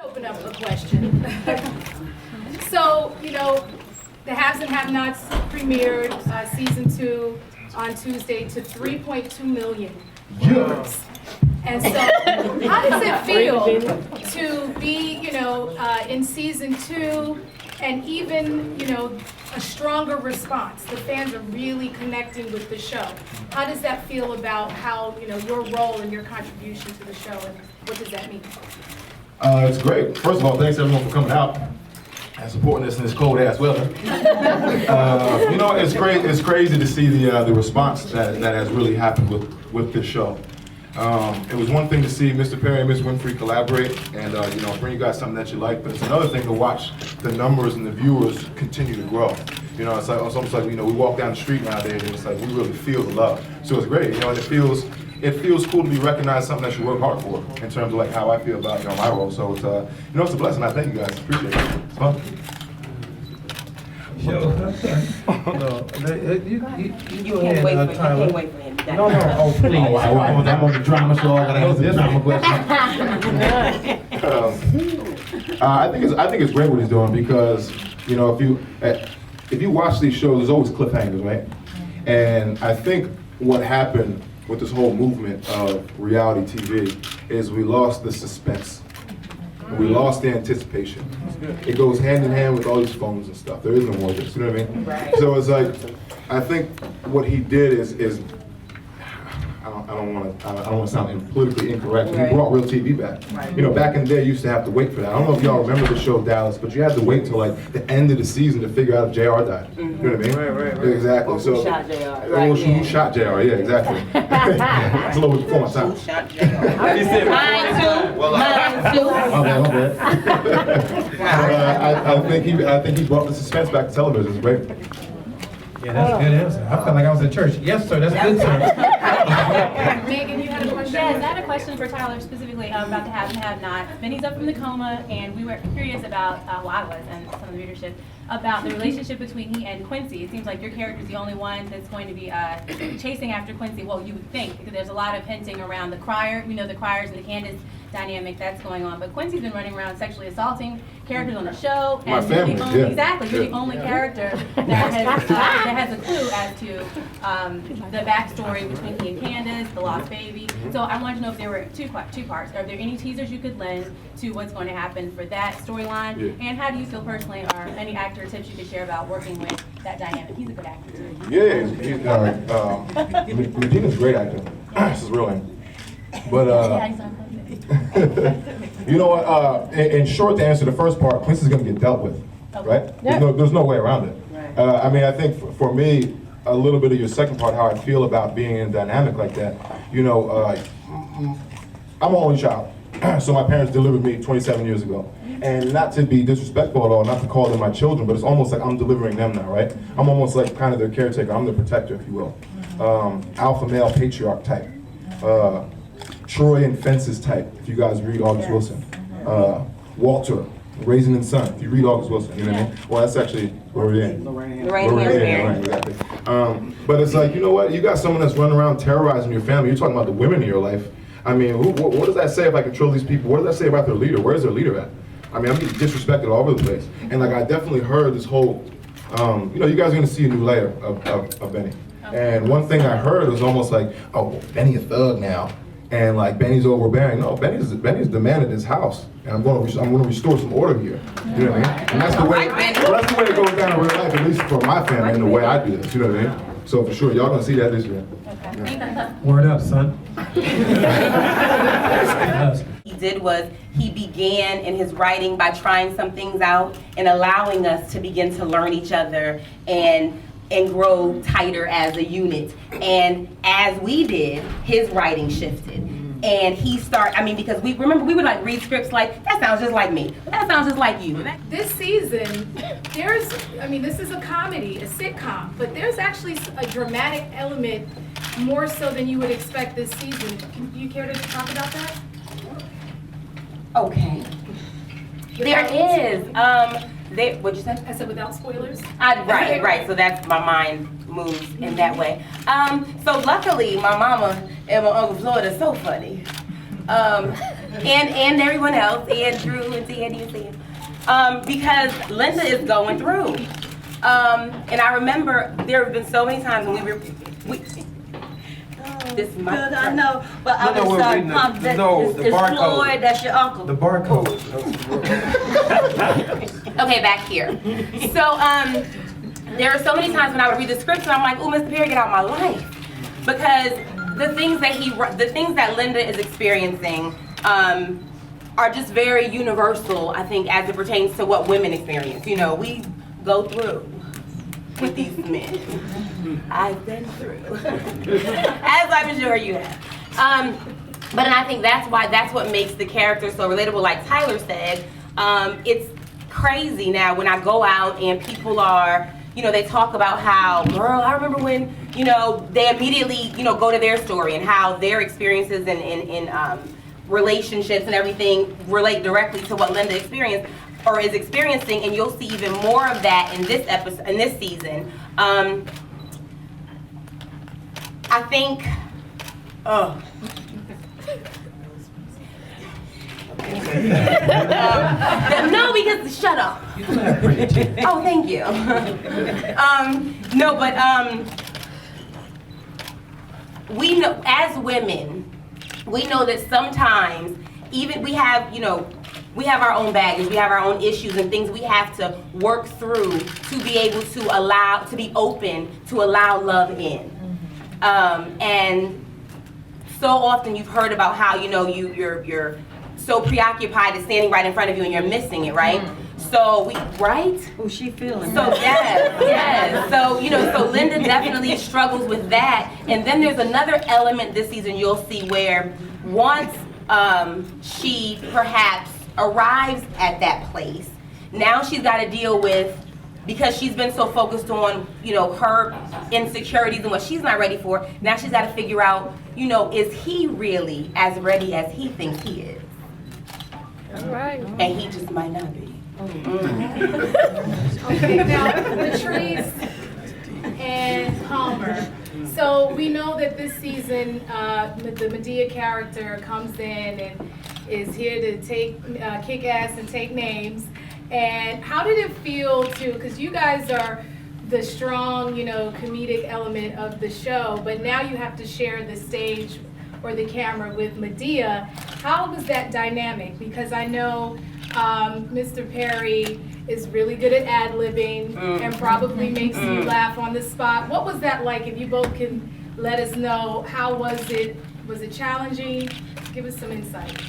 Open up a question. So, you know, the Haves and Have-Nots premiered season 2 on Tuesday to 3.2 million viewers. And so, how does it feel to be, you know, in season 2 and even, you know, a stronger response? The fans are really connecting with the show. How does that feel about how, you know, your role and your contribution to the show, and what does that mean? It's great. First of all, thanks everyone for coming out and supporting us in this cold ass weather. You know, it's great. It's crazy to see the response that has really happened with this show. It was one thing to see Mr. Perry and Ms. Winfrey collaborate and you know, bring you guys something that you like, but it's another thing to watch the numbers and the viewers continue to grow. You know, it's almost like, you know, we walk down the street nowadays and it's like we really feel the love. So it's great, you know, and it feels cool to be recognized, something that you work hard for, in terms of like how I feel about, you know, my role. So it's you know, it's a blessing. I thank you guys. Appreciate it. It's fun. You can't wait for him. No, oh please. I'm on the drama show. I gotta answer the drama question. I think it's great what he's doing because, you know, if you watch these shows, there's always cliffhangers, right? And I think what happened with this whole movement of reality TV is we lost the suspense. We lost the anticipation. It goes hand in hand with all these phones and stuff. There is no more of this, you know what I mean? Right. So it's like, I think what he did is I don't want to sound politically incorrect, but he brought real TV back. Right. You know, back in the day, you used to have to wait for that. I don't know if y'all remember the show Dallas, but you had to wait till like the end of the season to figure out if JR died. You know what I mean? Right. Exactly. Who So, shot JR? Who shot JR? Yeah, exactly. It's a little bit before my time. Who shot JR? Mine too. Mine too. I think he brought the suspense back to television. It's great. Yeah, that's a good answer. I felt like I was at church. Yes, sir, that's a good sir. Megan, you had a question? Yes, I had a question for Tyler specifically about the Haves and Have-Nots. Benny's up from the coma, and we were curious about, well, I was, and some of the readership, about the relationship between he and Quincy. It seems like your character is the only one that's going to be chasing after Quincy. Well, you would think, because there's a lot of hinting around the crier, you know, the criers and the Candace dynamic that's going on. But Quincy's been running around sexually assaulting characters on the show. My family, yeah. Exactly, you're the only character that has a clue as to the backstory between he and Candace, the lost baby. So I wanted to know if there were two parts. Are there any teasers you could lend to what's going to happen for that storyline? Yeah. And how do you feel personally, or any actor tips you could share about working with that dynamic? He's a good actor too. Yeah, Regina's a great actor. This is real name. But you know what? In short, to answer the first part, Quincy's going to get dealt with, right? There's no way around it. Right. I mean, I think for me, a little bit of your second part, how I feel about being in a dynamic like that. You know, I'm an only child, so my parents delivered me 27 years ago. And not to be disrespectful at all, not to call them my children, but it's almost like I'm delivering them now, right? I'm almost like kind of their caretaker. I'm the protector, if you will. Alpha male patriarch type. Troy and Fences type, if you guys read August Wilson. Walter, Raisin and Son, if you read August Wilson, you know what I mean? Well, that's actually Lorraine. Lorraine, exactly. But it's like, you know what? You got someone that's running around terrorizing your family. You're talking about the women in your life. I mean, what does that say if I control these people? What does that say about their leader? Where's their leader at? I mean, I'm getting disrespected all over the place. And like, I definitely heard this whole, you know, you guys are gonna see a new layer of Benny. And one thing I heard was almost like, oh, well, Benny a thug now. And like Benny's overbearing. No, Benny's demanded his house, and I'm going to restore some order here. You know what I mean? And that's the way it goes down in real life, at least for my family, and the way I do this. You know what I mean? So for sure, y'all gonna see that this year. Okay. Yeah. Word up, son. He did was he began in his writing by trying some things out and allowing us to begin to learn each other and grow tighter as a unit. And as we did, his writing shifted. And he because we would like read scripts like, that sounds just like me, that sounds just like you. This season, this is a comedy, a sitcom, but there's actually a dramatic element more so than you would expect this season. Do you care to talk about that? Okay. There is. What'd you say? I said without spoilers. Right. So that's my mind moves in that way. So luckily, my mama and my Uncle Floyd are so funny. and everyone else, and Drew and Sandy and Sam, because Linda is going through. And I remember there have been so many times when this is my Good, I know, but I No, was we're reading pumped the- that no, it's the barcode. Floyd, that's your uncle. The barcode. Okay, back here. So, there are so many times when I would read the script and I'm like, "Oh, Mr. Perry, get out of my life," because the things that Linda is experiencing are just very universal. I think as it pertains to what women experience. You know, we go through with these men. I've been through, as I'm sure you have. But I think that's what makes the character so relatable. Like Tyler said, it's crazy now when I go out and people are, you know, they talk about how, girl, I remember when, you know, they immediately, you know, go to their story and how their experiences in relationships and everything relate directly to what Linda experienced or is experiencing, and you'll see even more of that in this episode, in this season. I think, no, because shut up. Oh, thank you. No, but we know as women, we know that sometimes even we have, you know, we have our own baggage, we have our own issues and things we have to work through to be able to allow, to be open, to allow love in. And so often you've heard about how, you know, you're so preoccupied with standing right in front of you and you're missing it, right? So we, right? Oh, she feeling So yes. So, you know, so Linda definitely struggles with that. And then there's another element this season you'll see where once she perhaps arrives at that place, now she's got to deal with, because she's been so focused on, you know, her insecurities and what she's not ready for, now she's got to figure out, you know, is he really as ready as he thinks he is? All right. And he just might not be. Okay, now Patrice and Palmer. So we know that this season, the Medea character comes in and is here to take, kick ass and take names. And how did it feel to, because you guys are the strong, you know, comedic element of the show, but now you have to share the stage or the camera with Medea. How was that dynamic? Because I know Mr. Perry is really good at ad-libbing and probably makes you laugh on the spot. What was that like? If you both can let us know, how was it? Was it challenging? Give us some insight.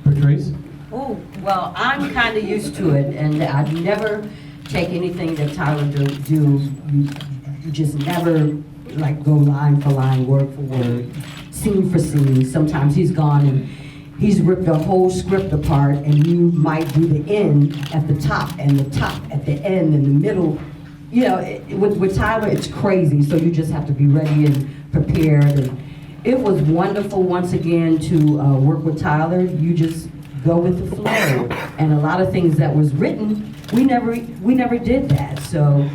Patrice? Oh, well, I'm kind of used to it, and I'd never take anything that Tyler do. You just never like go line for line, word for word, scene for scene. Sometimes he's gone and he's ripped the whole script apart, and you might do the end at the top and the top at the end and the middle. You know, with Tyler, it's crazy, so you just have to be ready and prepared. And it was wonderful once again to work with Tyler. You just go with the flow, and a lot of things that was written, we never did that. So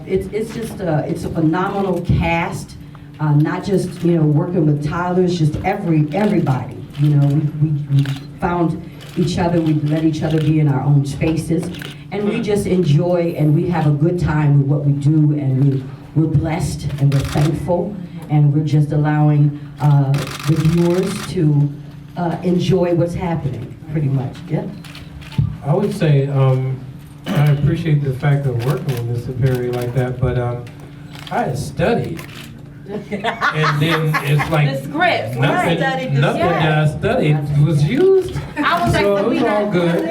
it's just it's a phenomenal cast. Not just, you know, working with Tyler, it's just everybody. You know, we found each other, we let each other be in our own spaces, and we just enjoy and we have a good time with what we do, and we're blessed and we're thankful, and we're just allowing the viewers to enjoy what's happening, pretty much. Yeah. I would say I appreciate the fact of working with Mr. Perry like that, but I had studied. And then it's like The script, nothing right. that I studied was used. I was like, So but it we was all not- good.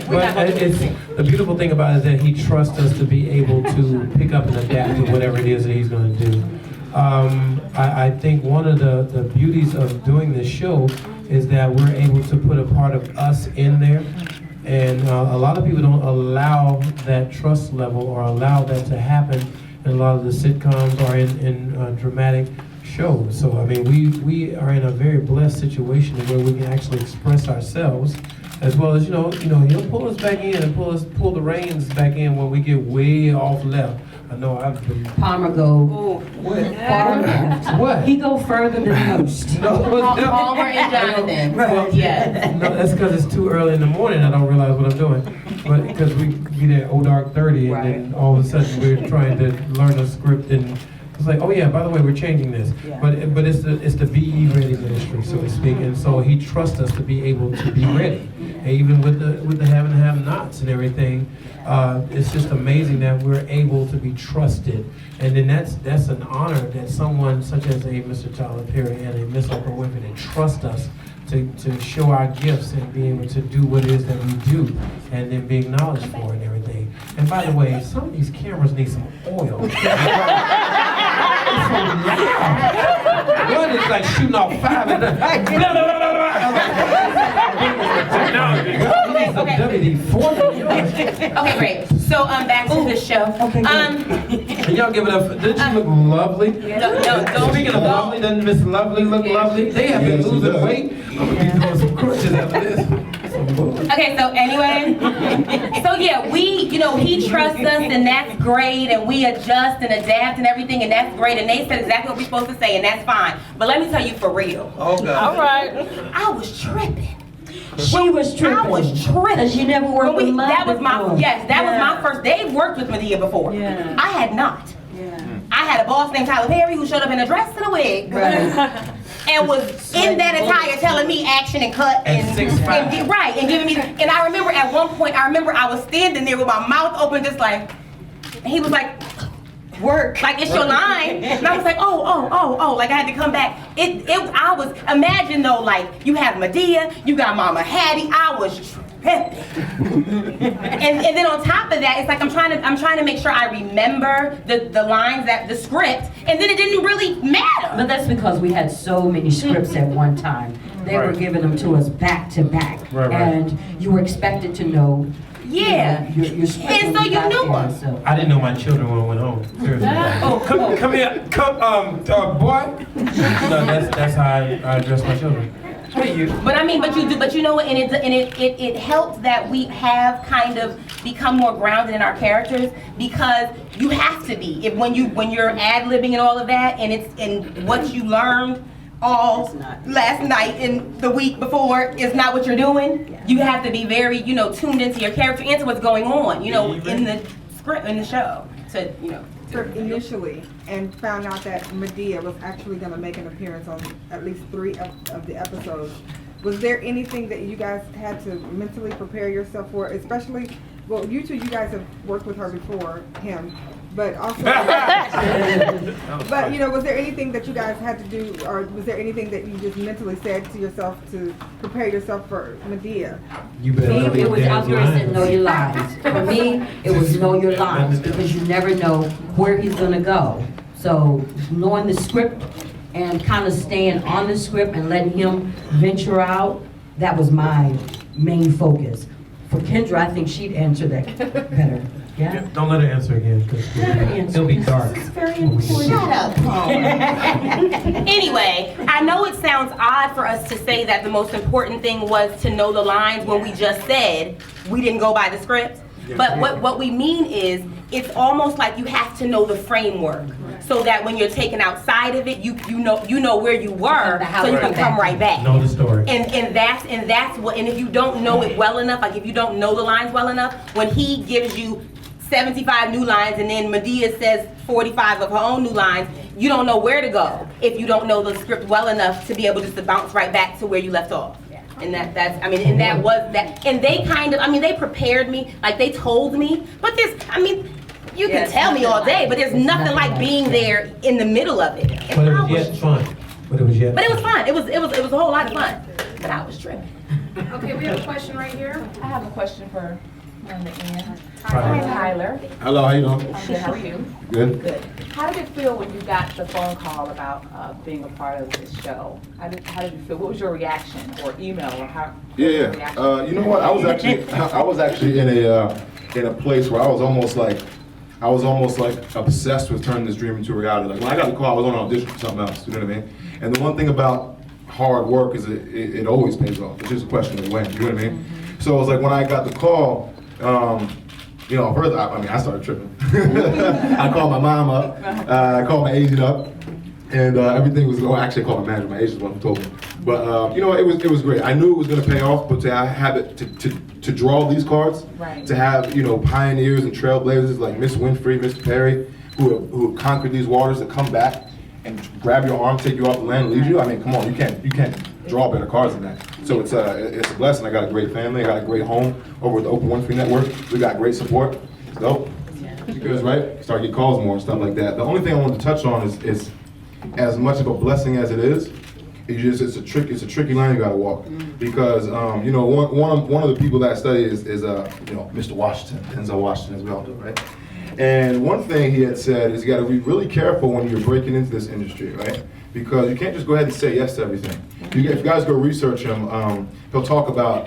But it's the beautiful thing about it is that he trusts us to be able to pick up and adapt to whatever it is that he's going to do. I think one of the beauties of doing this show is that we're able to put a part of us in there. And a lot of people don't allow that trust level or allow that to happen in a lot of the sitcoms or in dramatic shows. So I mean, we are in a very blessed situation where we can actually express ourselves, as well as you know he'll pull us back in and pull the reins back in when we get way off left. I know I've been. Palmer go Ooh. far left. What? He go further than most. Palmer and Jonathan. Right. Yes. No, that's because it's too early in the morning. I don't realize what I'm doing. But because we be there old dark 30, and then all of a sudden we're trying to learn a script, and it's like, oh yeah, by the way, we're changing this. But it's the BE ready ministry, so to speak, and so he trusts us to be able to be ready, and even with the have and have nots and everything. It's just amazing that we're able to be trusted, and then that's an honor that someone such as a Mr. Tyler Perry and a Miss Oprah Winfrey that trust us to show our gifts and be able to do what it is that we do, and then be acknowledged for it and everything. And by the way, some of these cameras need some oil. It's so loud. One is like shooting off 5 and WD-40. Okay, great. So back to the show. And y'all give it up. Didn't she look lovely? Don't. Speaking of lovely, doesn't Miss Lovely look lovely? They have been losing weight. I'm gonna be doing some crunches after this. Okay, so anyway, so yeah, he trusts us, and that's great, and we adjust and adapt and everything, and that's great, and they said exactly what we're supposed to say, and that's fine. But let me tell you for real. Oh God. All right. I was tripping. She was tripping. I was tripping. And she never worked with Love That was my before. that was my first. They've worked with Medea before. Yeah. I had not. I had a boss named Tyler Perry who showed up in a dress and a wig. Right. And was in that attire telling me action and cut and 6'5". and giving me, and I remember at one point I was standing there with my mouth open just like, and he was like, work, like it's your line. And I was like, oh, like I had to come back. I was, imagine though, like you have Medea, you got Mama Hattie, I was tripping. and then on top of that, it's like I'm trying to make sure I remember the lines, that the script, and then it didn't really matter. But that's because we had so many scripts at one time. They were giving them to us back to back. Right. And you were expected to know. Yeah. Your script. And so when you got knew there, us. so. I didn't know my children when I went home. Seriously. Oh, come here, boy. No, that's how I address my children. What are you? But you know what? And it helps that we have kind of become more grounded in our characters, because you have to be. When you're ad-libbing and all of that, and it's in what you learned all last night and the week before is not what you're doing. You have to be very, tuned into your character, into what's going on, in the script, in the show. Initially, and found out that Medea was actually going to make an appearance on at least 3 of the episodes. Was there anything that you guys had to mentally prepare yourself for, especially, well, you guys have worked with her before, him, but also, but was there anything that you guys had to do, or was there anything that you just mentally said to yourself to prepare yourself for Medea? You better know It was, I was your going to say, damn know your lines. For me, it was know your lines, because you never know where he's going to go. So knowing the script and kind of staying on the script and letting him venture out, that was my main focus. For Kendra, I think she'd answer that better. Yeah? Don't let her answer again, because it'll be dark. Shut up, Paul. Anyway, I know it sounds odd for us to say that the most important thing was to know the lines when we just said we didn't go by the script. But what we mean is, it's almost like you have to know the framework, so that when you're taken outside of it, you know where you were, so you can come right back. Know the story. And that's what. And if you don't know it well enough, like if you don't know the lines well enough, when he gives you 75 new lines and then Medea says 45 of her own new lines, you don't know where to go if you don't know the script well enough to be able just to bounce right back to where you left off. And that was that. And they they prepared me, like they told me, but you can tell me all day, but there's nothing like being there in the middle of it. But it was yet fun. But it was fun. It was a whole lot of fun. But I was tripping. Okay, we have a question right here. I have a question for on the end. Hi. Tyler. Hello, how you doing? I'm good. How are you? Good. Good. How did it feel when you got the phone call about being a part of this show? How did you feel? What was your reaction, or email, or how? Yeah. You know what? I was actually in a place where I was almost like obsessed with turning this dream into reality. Like when I got the call, I was on an audition for something else. You know what I mean? And the one thing about hard work is it always pays off. It's just a question of when. You know what I mean? So it was like when I got the call, You know, first, I started tripping. I called my mom up, I called my agent up, and everything was, actually I called my manager, my agent's the one who told me. But, you know, it was great. I knew it was gonna pay off, but to have it, to draw these cards, Right. to have, you know, pioneers and trailblazers like Miss Winfrey, Mr. Perry, who have conquered these waters, to come back and grab your arm, take you off the land, lead you. I mean, come on, you can't draw better cards than that. So it's a blessing. I got a great family. I got a great home over at the Oprah Winfrey Network. We got great support. It's dope. Because start getting calls more and stuff like that. The only thing I wanted to touch on is as much of a blessing as it is, it's a tricky line you got to walk. Because you know, one of the people that I study is you know, Mr. Washington, Denzel Washington, as we all do, right? And one thing he had said is you got to be really careful when you're breaking into this industry, right? Because you can't just go ahead and say yes to everything. If you guys go research him, he'll talk about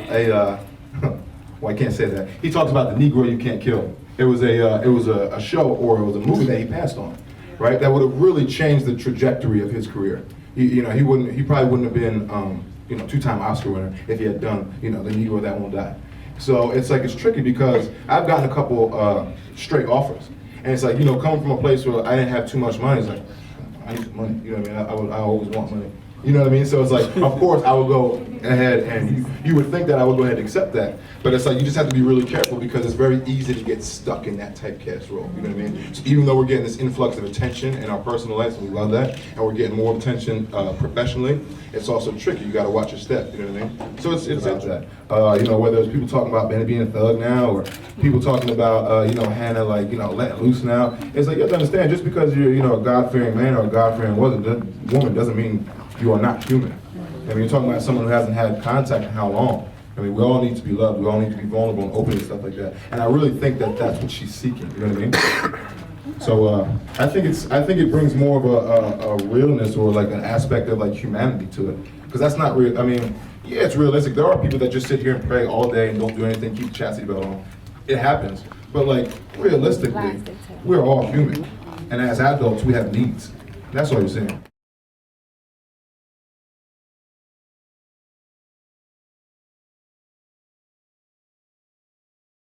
well, I can't say that. He talks about the Negro you can't kill. It was a show, or it was a movie that he passed on, right? That would have really changed the trajectory of his career. He probably wouldn't have been, you know, 2-time Oscar winner if he had done, you know, the Negro that won't die. So it's like, it's tricky because I've gotten a couple straight offers. And it's like, you know, coming from a place where I didn't have too much money, it's like, I need some money, you know what I mean? I always want money. You know what I mean? So it's like, of course I would go ahead and you would think that I would go ahead and accept that. But it's like, you just have to be really careful because it's very easy to get stuck in that typecast role. You know what I mean? So even though we're getting this influx of attention in our personal lives, and we love that, and we're getting more attention professionally, it's also tricky. You got to watch your step. You know what I mean? So it's about that. You know, whether it's people talking about Benny being a thug now, or people talking about you know, Hannah, like, you know, letting loose now. It's like, you have to understand, just because you're, you know, a God-fearing man or a God-fearing woman doesn't mean you are not human. I mean, you're talking about someone who hasn't had contact in how long? I mean, we all need to be loved. We all need to be vulnerable and open and stuff like that. And I really think that that's what she's seeking. You know what I mean? So I think it brings more of a realness, or like an aspect of like humanity to it. Because that's not real. I mean, yeah, it's realistic. There are people that just sit here and pray all day and don't do anything, keep the chastity belt on. It happens. But like, realistically, we're all human. And as adults, we have needs. That's all you're saying.